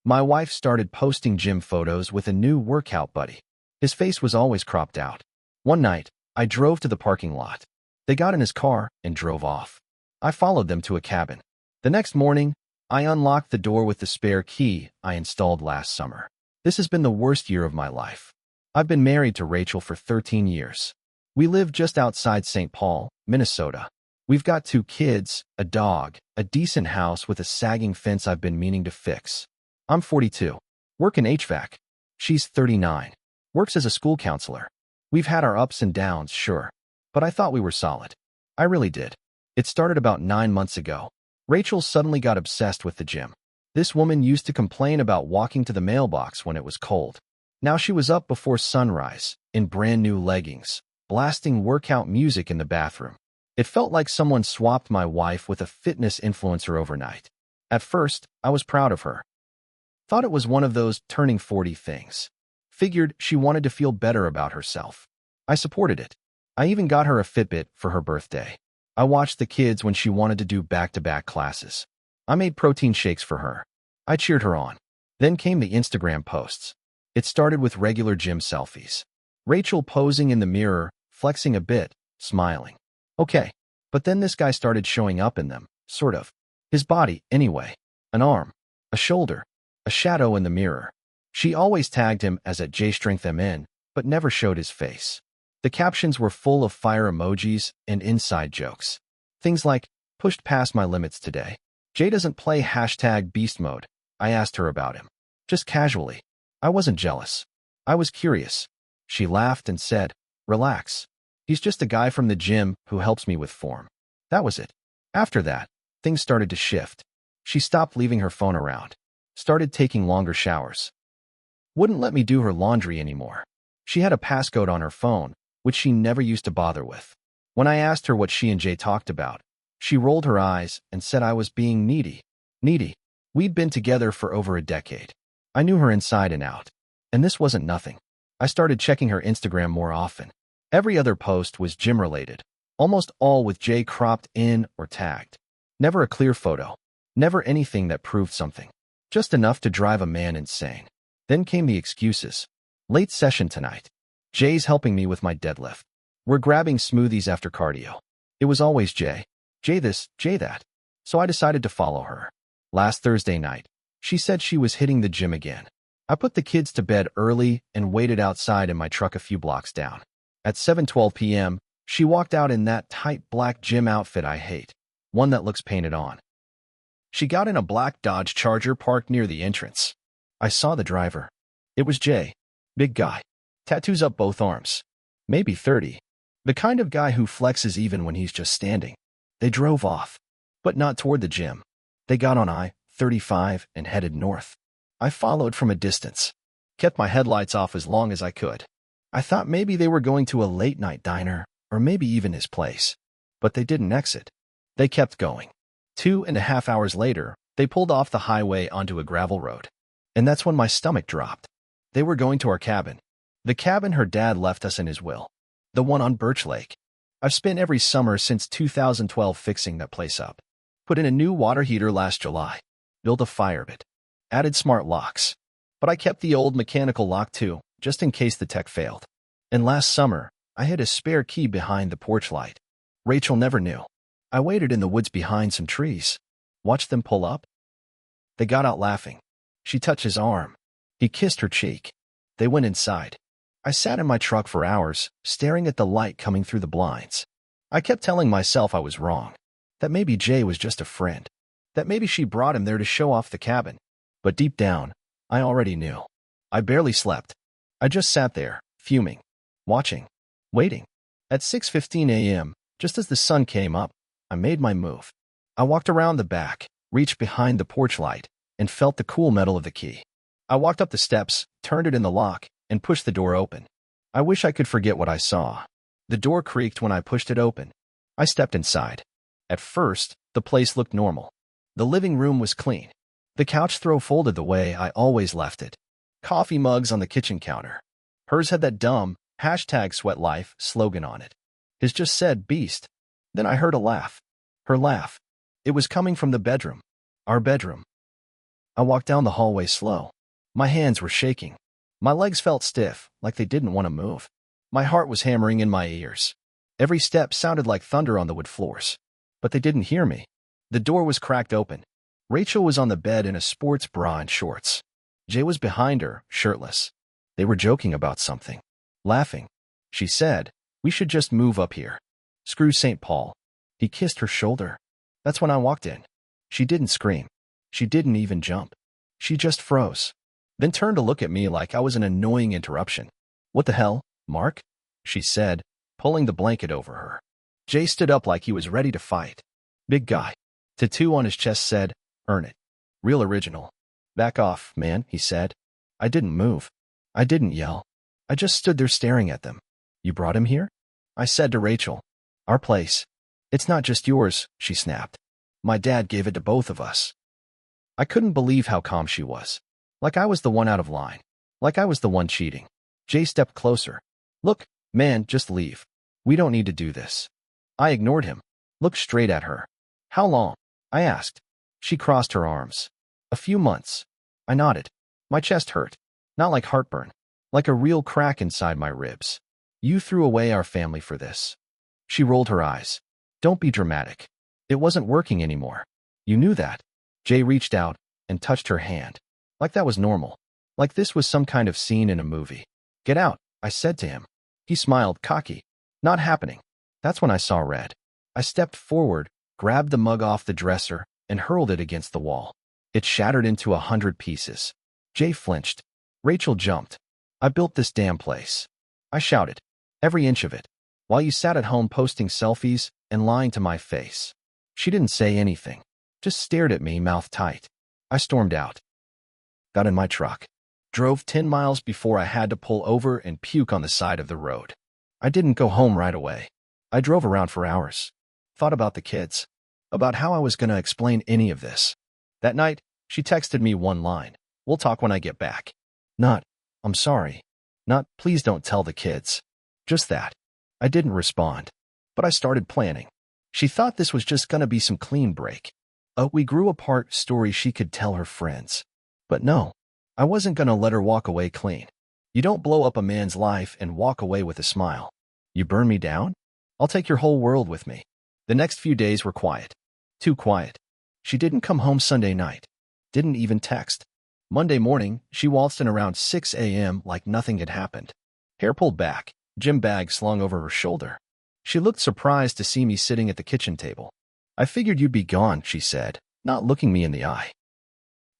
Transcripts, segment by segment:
My wife started posting gym photos with a new workout buddy. His face was always cropped out. One night, I drove to the parking lot. They got in his car and drove off. I followed them to a cabin. The next morning, I unlocked the door with the spare key I installed last summer. This has been the worst year of my life. I've been married to Rachel for 13 years. We live just outside St. Paul, Minnesota. We've got 2 kids, a dog, a decent house with a sagging fence I've been meaning to fix. I'm 42. Work in HVAC. She's 39. Works as a school counselor. We've had our ups and downs, sure. But I thought we were solid. I really did. It started about 9 months ago. Rachel suddenly got obsessed with the gym. This woman used to complain about walking to the mailbox when it was cold. Now she was up before sunrise, in brand new leggings, blasting workout music in the bathroom. It felt like someone swapped my wife with a fitness influencer overnight. At first, I was proud of her. Thought it was one of those turning 40 things. Figured she wanted to feel better about herself. I supported it. I even got her a Fitbit for her birthday. I watched the kids when she wanted to do back-to-back classes. I made protein shakes for her. I cheered her on. Then came the Instagram posts. It started with regular gym selfies. Rachel posing in the mirror, flexing a bit, smiling. Okay, but then this guy started showing up in them, sort of. His body, anyway. An arm, a shoulder, a shadow in the mirror. She always tagged him as at JStrengthMN, but never showed his face. The captions were full of fire emojis and inside jokes. Things like, pushed past my limits today. Jay doesn't play #beast mode. I asked her about him. Just casually. I wasn't jealous. I was curious. She laughed and said, relax. He's just a guy from the gym who helps me with form. That was it. After that, things started to shift. She stopped leaving her phone around. Started taking longer showers. Wouldn't let me do her laundry anymore. She had a passcode on her phone, which she never used to bother with. When I asked her what she and Jay talked about, she rolled her eyes and said I was being needy. Needy. We'd been together for over a decade. I knew her inside and out. And this wasn't nothing. I started checking her Instagram more often. Every other post was gym-related, almost all with Jay cropped in or tagged. Never a clear photo. Never anything that proved something. Just enough to drive a man insane. Then came the excuses. Late session tonight. Jay's helping me with my deadlift. We're grabbing smoothies after cardio. It was always Jay. Jay this, Jay that. So I decided to follow her. Last Thursday night, she said she was hitting the gym again. I put the kids to bed early and waited outside in my truck a few blocks down. At 7:12 p.m., she walked out in that tight black gym outfit I hate, one that looks painted on. She got in a black Dodge Charger parked near the entrance. I saw the driver. It was Jay. Big guy. Tattoos up both arms. Maybe 30. The kind of guy who flexes even when he's just standing. They drove off. But not toward the gym. They got on I-35 and headed north. I followed from a distance. Kept my headlights off as long as I could. I thought maybe they were going to a late-night diner, or maybe even his place. But they didn't exit. They kept going. 2.5 hours later, they pulled off the highway onto a gravel road. And that's when my stomach dropped. They were going to our cabin. The cabin her dad left us in his will. The one on Birch Lake. I've spent every summer since 2012 fixing that place up. Put in a new water heater last July. Built a fire pit. Added smart locks. But I kept the old mechanical lock too, just in case the tech failed. And last summer, I hid a spare key behind the porch light. Rachel never knew. I waited in the woods behind some trees. Watched them pull up. They got out laughing. She touched his arm. He kissed her cheek. They went inside. I sat in my truck for hours, staring at the light coming through the blinds. I kept telling myself I was wrong. That maybe Jay was just a friend. That maybe she brought him there to show off the cabin. But deep down, I already knew. I barely slept. I just sat there, fuming. Watching. Waiting. At 6:15 a.m., just as the sun came up, I made my move. I walked around the back, reached behind the porch light, and felt the cool metal of the key. I walked up the steps, turned it in the lock, and pushed the door open. I wish I could forget what I saw. The door creaked when I pushed it open. I stepped inside. At first, the place looked normal. The living room was clean. The couch throw folded the way I always left it. Coffee mugs on the kitchen counter. Hers had that dumb #SweatLife slogan on it. His just said beast. Then I heard a laugh. Her laugh. It was coming from the bedroom. Our bedroom. I walked down the hallway slow. My hands were shaking. My legs felt stiff, like they didn't want to move. My heart was hammering in my ears. Every step sounded like thunder on the wood floors. But they didn't hear me. The door was cracked open. Rachel was on the bed in a sports bra and shorts. Jay was behind her, shirtless. They were joking about something. Laughing. She said, "We should just move up here." Screw St. Paul. He kissed her shoulder. That's when I walked in. She didn't scream. She didn't even jump. She just froze. Then turned to look at me like I was an annoying interruption. "What the hell, Mark?" she said, pulling the blanket over her. Jay stood up like he was ready to fight. Big guy. Tattoo on his chest said, "Earn it." Real original. "Back off, man," he said. I didn't move. I didn't yell. I just stood there staring at them. "You brought him here?" I said to Rachel. "Our place. It's not just yours," she snapped. "My dad gave it to both of us." I couldn't believe how calm she was. Like I was the one out of line. Like I was the one cheating. Jay stepped closer. "Look, man, just leave. We don't need to do this." I ignored him. Looked straight at her. "How long?" I asked. She crossed her arms. "A few months." I nodded. My chest hurt. Not like heartburn. Like a real crack inside my ribs. "You threw away our family for this." She rolled her eyes. "Don't be dramatic. It wasn't working anymore. You knew that." Jay reached out and touched her hand. Like that was normal. Like this was some kind of scene in a movie. "Get out," I said to him. He smiled, cocky. "Not happening." That's when I saw red. I stepped forward, grabbed the mug off the dresser, and hurled it against the wall. It shattered into 100 pieces. Jay flinched. Rachel jumped. "I built this damn place." I shouted. "Every inch of it. While you sat at home posting selfies and lying to my face." She didn't say anything. Just stared at me, mouth tight. I stormed out. Got in my truck. Drove 10 miles before I had to pull over and puke on the side of the road. I didn't go home right away. I drove around for hours. Thought about the kids. About how I was going to explain any of this. That night, she texted me one line. "We'll talk when I get back." Not, "I'm sorry." Not, "Please don't tell the kids." Just that. I didn't respond. But I started planning. She thought this was just going to be some clean break. A "we grew apart" story she could tell her friends. But no, I wasn't going to let her walk away clean. You don't blow up a man's life and walk away with a smile. You burn me down? I'll take your whole world with me. The next few days were quiet. Too quiet. She didn't come home Sunday night. Didn't even text. Monday morning, she waltzed in around 6 a.m. like nothing had happened. Hair pulled back, gym bag slung over her shoulder. She looked surprised to see me sitting at the kitchen table. "I figured you'd be gone," she said, not looking me in the eye.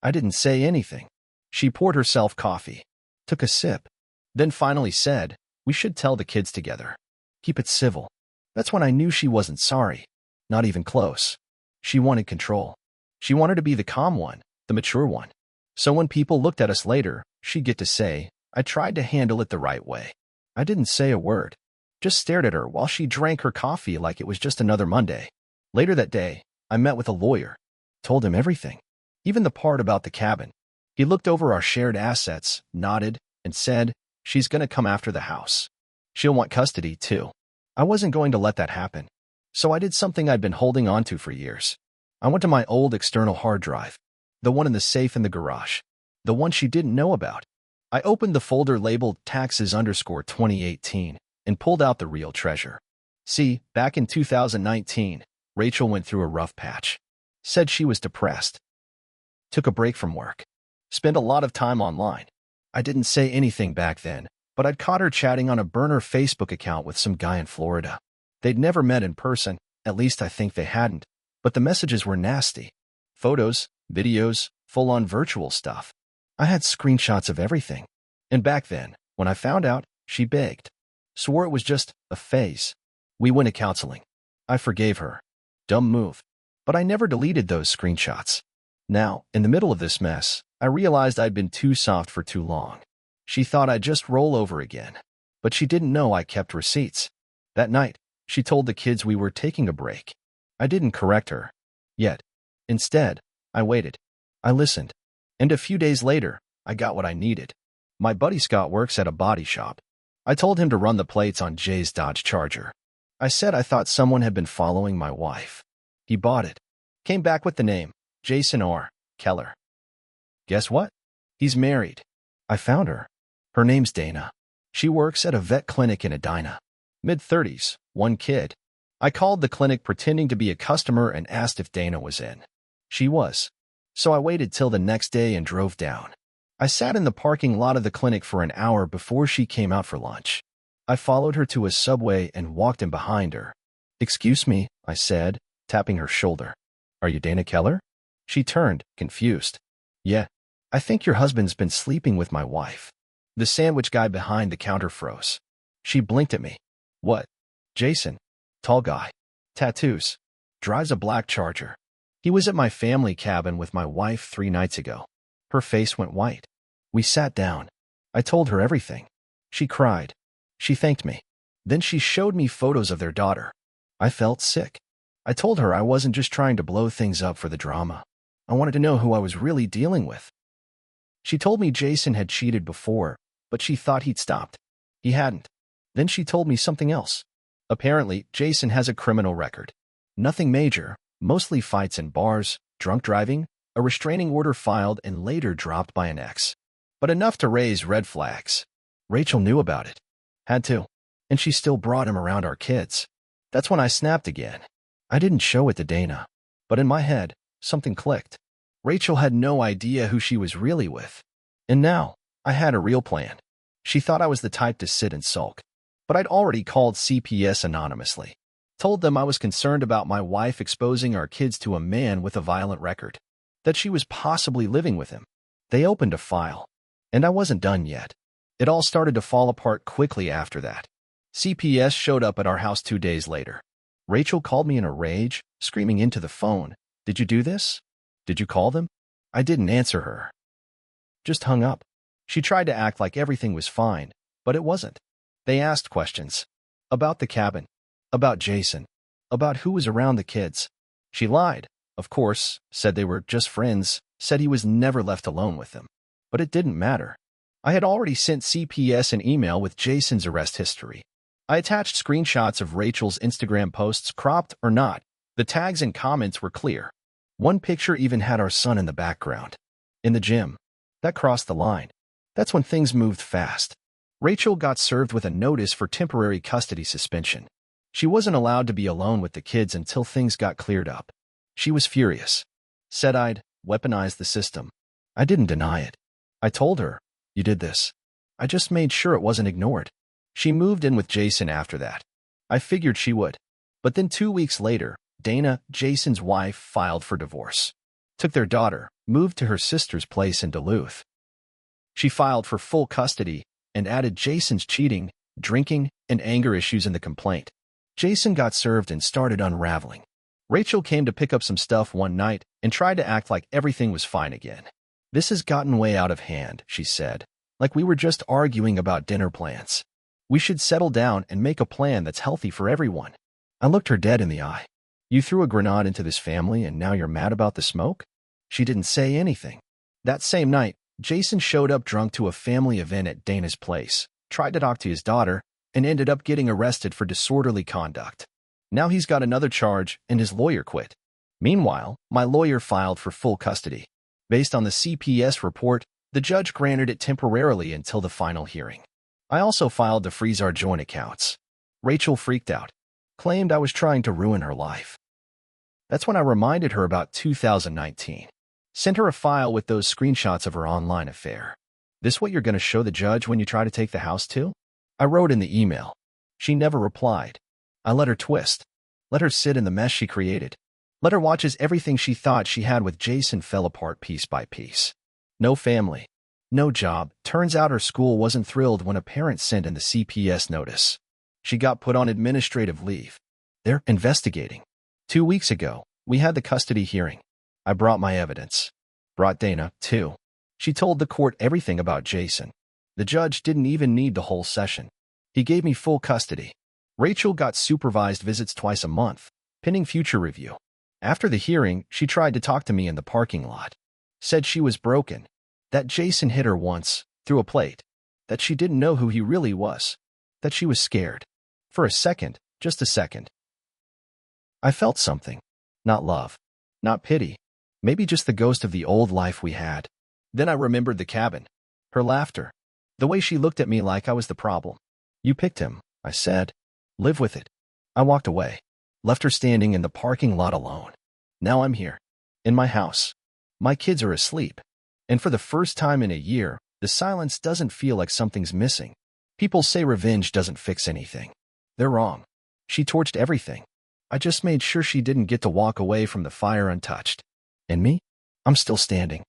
I didn't say anything. She poured herself coffee, took a sip, then finally said, "We should tell the kids together. Keep it civil." That's when I knew she wasn't sorry. Not even close. She wanted control. She wanted to be the calm one, the mature one. So when people looked at us later, she'd get to say, "I tried to handle it the right way." I didn't say a word. Just stared at her while she drank her coffee like it was just another Monday. Later that day, I met with a lawyer. Told him everything. Even the part about the cabin. He looked over our shared assets, nodded, and said, "She's going to come after the house. She'll want custody, too." I wasn't going to let that happen. So I did something I'd been holding on to for years. I went to my old external hard drive. The one in the safe in the garage. The one she didn't know about. I opened the folder labeled taxes_2018 and pulled out the real treasure. See, back in 2019, Rachel went through a rough patch. Said she was depressed. Took a break from work. Spent a lot of time online. I didn't say anything back then, but I'd caught her chatting on a burner Facebook account with some guy in Florida. They'd never met in person, at least I think they hadn't, but the messages were nasty. Photos, videos, full-on virtual stuff. I had screenshots of everything. And back then, when I found out, she begged. Swore it was just a phase. We went to counseling. I forgave her. Dumb move. But I never deleted those screenshots. Now, in the middle of this mess, I realized I'd been too soft for too long. She thought I'd just roll over again. But she didn't know I kept receipts. That night, she told the kids we were taking a break. I didn't correct her. Yet. Instead, I waited. I listened. And a few days later, I got what I needed. My buddy Scott works at a body shop. I told him to run the plates on Jay's Dodge Charger. I said I thought someone had been following my wife. He bought it. Came back with the name, Jason R. Keller. Guess what? He's married. I found her. Her name's Dana. She works at a vet clinic in Edina. Mid-30s, one kid. I called the clinic pretending to be a customer and asked if Dana was in. She was. So I waited till the next day and drove down. I sat in the parking lot of the clinic for an hour before she came out for lunch. I followed her to a Subway and walked in behind her. "Excuse me," I said, tapping her shoulder. "Are you Dana Keller?" She turned, confused. "Yeah, I think your husband's been sleeping with my wife." The sandwich guy behind the counter froze. She blinked at me. "What?" "Jason. Tall guy. Tattoos. Drives a black Charger. He was at my family cabin with my wife 3 nights ago." Her face went white. We sat down. I told her everything. She cried. She thanked me. Then she showed me photos of their daughter. I felt sick. I told her I wasn't just trying to blow things up for the drama. I wanted to know who I was really dealing with. She told me Jason had cheated before, but she thought he'd stopped. He hadn't. Then she told me something else. Apparently, Jason has a criminal record. Nothing major, mostly fights in bars, drunk driving, a restraining order filed and later dropped by an ex. But enough to raise red flags. Rachel knew about it. Had to. And she still brought him around our kids. That's when I snapped again. I didn't show it to Dana. But in my head, something clicked. Rachel had no idea who she was really with. And now, I had a real plan. She thought I was the type to sit and sulk. But I'd already called CPS anonymously. Told them I was concerned about my wife exposing our kids to a man with a violent record. That she was possibly living with him. They opened a file. And I wasn't done yet. It all started to fall apart quickly after that. CPS showed up at our house 2 days later. Rachel called me in a rage, screaming into the phone, "Did you do this? Did you call them?" I didn't answer her. Just hung up. She tried to act like everything was fine, but it wasn't. They asked questions. About the cabin. About Jason. About who was around the kids. She lied, of course, said they were just friends, said he was never left alone with them. But it didn't matter. I had already sent CPS an email with Jason's arrest history. I attached screenshots of Rachel's Instagram posts, cropped or not. The tags and comments were clear. One picture even had our son in the background. In the gym. That crossed the line. That's when things moved fast. Rachel got served with a notice for temporary custody suspension. She wasn't allowed to be alone with the kids until things got cleared up. She was furious. Said I'd weaponized the system. I didn't deny it. I told her, "You did this. I just made sure it wasn't ignored." She moved in with Jason after that. I figured she would. But then 2 weeks later, Dana, Jason's wife, filed for divorce. Took their daughter, moved to her sister's place in Duluth. She filed for full custody and added Jason's cheating, drinking, and anger issues in the complaint. Jason got served and started unraveling. Rachel came to pick up some stuff one night and tried to act like everything was fine again. "This has gotten way out of hand," she said, "like we were just arguing about dinner plans. We should settle down and make a plan that's healthy for everyone." I looked her dead in the eye. "You threw a grenade into this family and now you're mad about the smoke?" She didn't say anything. That same night, Jason showed up drunk to a family event at Dana's place, tried to talk to his daughter, and ended up getting arrested for disorderly conduct. Now he's got another charge and his lawyer quit. Meanwhile, my lawyer filed for full custody. Based on the CPS report, the judge granted it temporarily until the final hearing. I also filed to freeze our joint accounts. Rachel freaked out, claimed I was trying to ruin her life. That's when I reminded her about 2019. Sent her a file with those screenshots of her online affair. "This what you're going to show the judge when you try to take the house too?" I wrote in the email. She never replied. I let her twist. Let her sit in the mess she created. Let her watch as everything she thought she had with Jason fell apart piece by piece. No family. No job. Turns out her school wasn't thrilled when a parent sent in the CPS notice. She got put on administrative leave. They're investigating. 2 weeks ago, we had the custody hearing. I brought my evidence. Brought Dana, too. She told the court everything about Jason. The judge didn't even need the whole session. He gave me full custody. Rachel got supervised visits twice a month, pending future review. After the hearing, she tried to talk to me in the parking lot. Said she was broken. That Jason hit her once, through a plate. That she didn't know who he really was. That she was scared. For a second, just a second. I felt something. Not love. Not pity. Maybe just the ghost of the old life we had. Then I remembered the cabin, her laughter, the way she looked at me like I was the problem. You picked him, I said. Live with it. I walked away, left her standing in the parking lot alone. Now I'm here, in my house. My kids are asleep. And for the first time in a year, the silence doesn't feel like something's missing. People say revenge doesn't fix anything. They're wrong. She torched everything. I just made sure she didn't get to walk away from the fire untouched. And me? I'm still standing.